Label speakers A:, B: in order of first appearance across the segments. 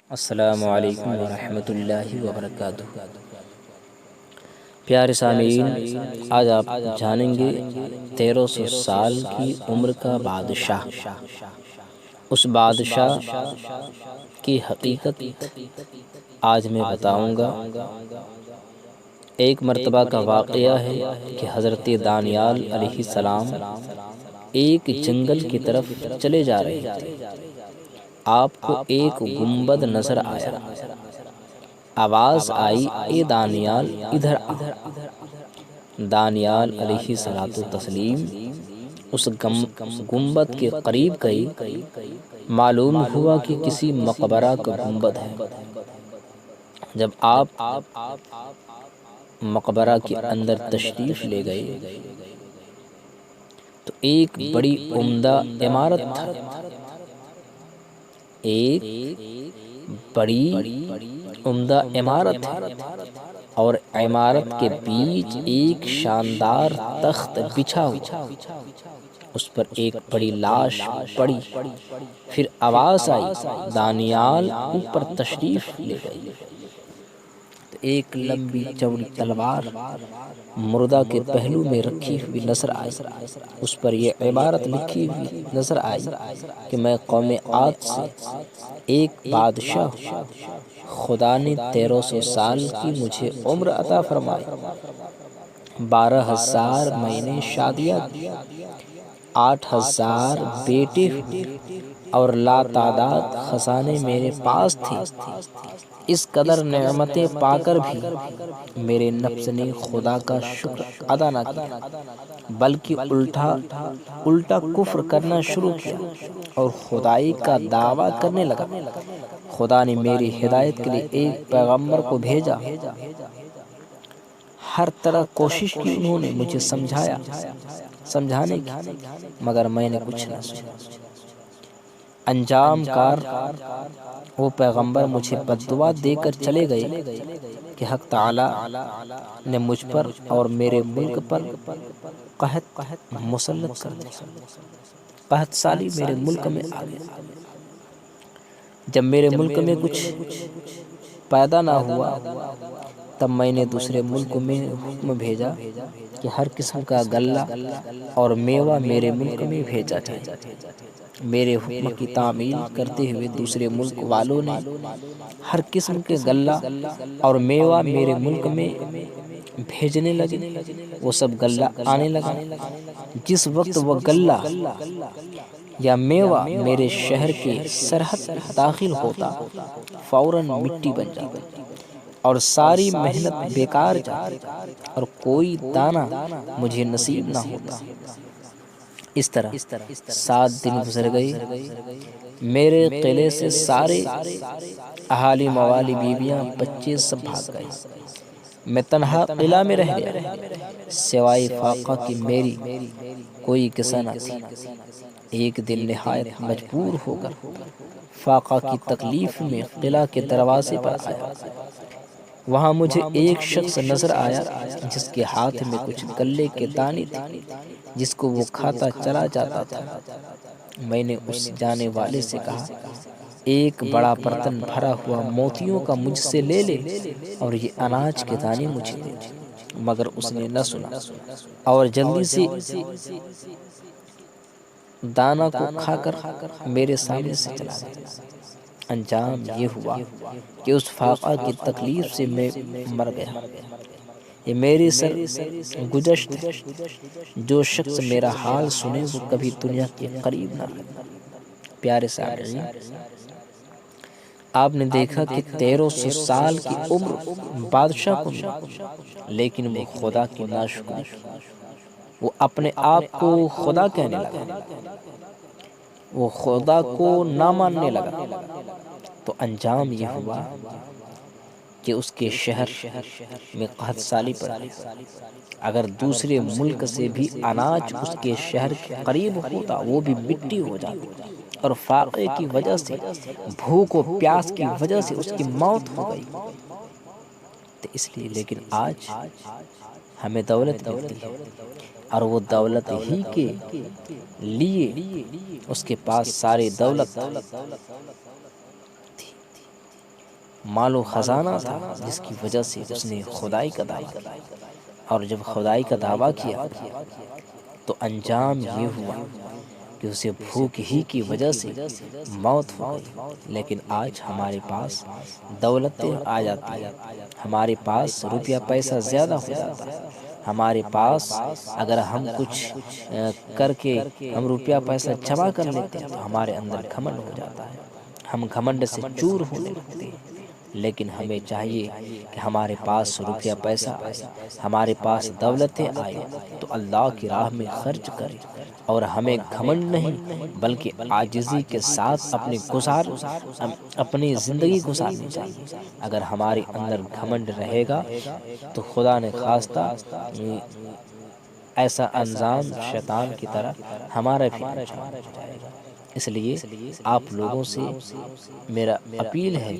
A: السلام علیکم ورحمۃ اللہ وبرکاتہ۔ پیارے سامعین، آج آپ جانیں گے 1300 سال کی عمر کا بادشاہ، اس بادشاہ کی حقیقت آج میں بتاؤں گا۔ ایک مرتبہ کا واقعہ ہے کہ حضرت دانیال علیہ السلام ایک جنگل کی طرف چلے جا رہے تھے۔ آپ کو ایک گنبد نظر آیا۔ آواز آئی، اے دانیال ادھر آ۔ دانیال علیہ الصلوۃ والتسلیم اس گنبد کے قریب گئے۔ معلوم ہوا کہ کسی مقبرہ کا گنبد ہے۔ جب آپ مقبرہ کے اندر تشریف لے گئے تو ایک بڑی عمدہ عمارت تھا۔ ایک بڑی عمدہ عمارت ہے اور عمارت کے بیچ ایک شاندار تخت بچھا ہوا، اس پر ایک بڑی لاش پڑی۔ پھر آواز آئی، دانیال اوپر تشریف لے گئے۔ ایک لمبی چوڑی تلوار مردہ کے پہلو میں رکھی ہوئی نظر آئی۔ اس پر یہ عبارت لکھی ہوئی نظر آئی کہ میں قوم عاد سے ایک بادشاہ ہوں۔ خدا نے 1300 سال کی مجھے عمر عطا فرمائی، 12,000 میں نے شادیاں دی، 8,000 بیٹے ہوئے اور لا تعداد خزانے میرے پاس تھے۔ اس قدر نعمتیں پا کر بھی میرے نفس نے خدا کا شکر ادا نہ کیا، بلکہ الٹا کفر کرنا شروع کیا اور خدائی کا دعویٰ کرنے لگا۔ خدا نے میری ہدایت کے لیے ایک پیغمبر کو بھیجا۔ ہر طرح کوشش کی انہوں نے مجھے سمجھانے کی، مگر میں نے کچھ نہ سنا۔ انجام کار وہ پیغمبر مجھے بددعا دے کر چلے گئے کہ حق تعالی نے مجھ پر اور میرے ملک پر قحط مسلط کر دیا۔ قحط سالی میرے ملک میں آ گئی۔ جب میرے ملک میں کچھ پیدا نہ ہوا تب میں نے دوسرے ملک میں حکم بھیجا کہ ہر قسم کا غلہ اور میوہ میرے ملک میں بھیجا جائے۔ میرے حکم کی تعمیل کرتے ہوئے دوسرے ملک والوں نے ہر قسم کے غلہ اور میوہ میرے ملک میں بھیجنے لگے۔ وہ سب غلہ آنے لگا۔ جس وقت وہ غلہ یا میوہ میرے شہر کے سرحد داخل ہوتا، فوراً مٹی بن جاتا اور ساری محنت بیکار جاتی اور کوئی دانہ مجھے نصیب نہ ہوتا۔ اس طرح 7 دن گزر گئے۔ میرے قلعے سے سارے اہالی موالی بیویاں بچے سب بھاگ گئے۔ میں تنہا قلعہ میں رہ گیا، سوائے فاقہ کی میری کوئی کسا نہ تھی۔ ایک دن نہایت مجبور ہو کر فاقہ کی تکلیف میں قلعہ کے دروازے پر آیا۔ وہاں مجھے ایک شخص نظر آیا جس کے ہاتھ میں کچھ غلے کے دانے تھے، جس کو وہ کھاتا چلا جاتا تھا۔ میں نے اس جانے والے سے کہا، ایک بڑا برتن بھرا ہوا موتیوں کا مجھ سے لے لے اور یہ اناج کے دانے مجھے دے۔ مگر اس نے نہ سنا اور جلدی سے دانہ کو کھا کر میرے سامنے سے چلا گیا۔ انجام یہ ہوا کہ اس فاقہ کی تکلیف سے میں مر گیا۔ یہ میرے سر گزشت ہے۔ جو شخص میرا حال سنے وہ کبھی دنیا کے قریب نہ رہے۔ پیارے سامعین، آپ نے دیکھا کہ 1300 سال کی عمر بادشاہ کو ملی، لیکن وہ خدا کی ناشکری کی۔ وہ اپنے آپ کو خدا کہنے لگا، وہ خدا کو نہ ماننے لگا۔ تو انجام یہ ہوا کہ اس کے شہر میں قحط سالی پڑ گئی۔ اگر دوسرے ملک سے بھی اناج اس کے شہر کے قریب ہوتا وہ بھی مٹی ہو جاتا اور فاقے کی وجہ سے، بھوک و پیاس کی وجہ سے اس کی موت ہو گئی۔ تو اس لیے لیکن آج ہمیں دولت ملتی ہے اور وہ دولت ہی کے لیے اس کے پاس ساری دولت تھی، مال و خزانہ تھا جس کی وجہ سے اس نے خدائی کا دعویٰ کیا، اور جب خدائی کا دعویٰ کیا تو انجام یہ ہوا کہ اسے بھوک ہی کی وجہ سے موت ہو گئی۔ لیکن آج ہمارے پاس دولتیں آ جاتی ہیں، ہمارے پاس روپیہ پیسہ زیادہ ہو جاتا ہے، ہمارے پاس اگر ہم کچھ کر کے ہم روپیہ پیسہ جمع کر لیتے ہیں تو ہمارے اندر گھمنڈ ہو جاتا ہے، ہم گھمنڈ سے چور ہونے لگتے ہیں۔ لیکن ہمیں چاہیے کہ ہمارے پاس روپیہ پیسہ آئے، ہمارے پاس دولتیں آئے تو اللہ کی راہ میں خرچ کریں، اور ہمیں گھمنڈ نہیں بلکہ عاجزی کے ساتھ اپنی زندگی گزارنی چاہیے۔ اگر ہمارے اندر گھمنڈ رہے گا تو خدا نے خواستہ ایسا انجام شیطان کی طرح ہمارا بھی انجام ہو جائے گا۔ اس لیے آپ لوگوں سے میرا اپیل ہے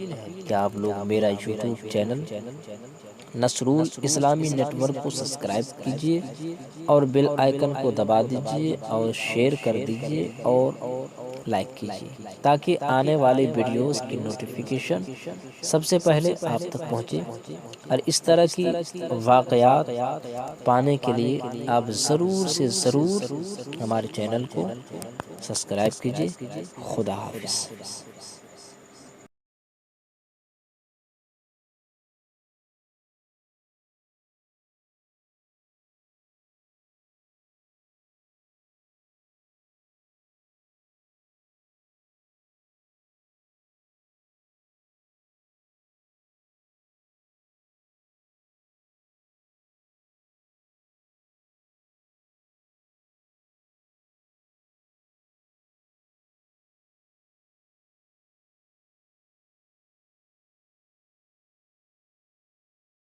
A: کہ آپ لوگ میرا یوٹیوب چینل نصرول اسلامی نیٹ ورک کو سبسکرائب کیجئے اور بیل آئیکن کو دبا دیجئے اور شیئر کر دیجئے اور لائک کیجئے تاکہ آنے والے ویڈیوز کی نوٹیفیکیشن سب سے پہلے آپ تک پہنچے۔ اور اس طرح کی واقعات پانے کے لیے آپ ضرور سے ضرور ہمارے چینل کو سبسکرائب کیجئے۔ خدا حافظ۔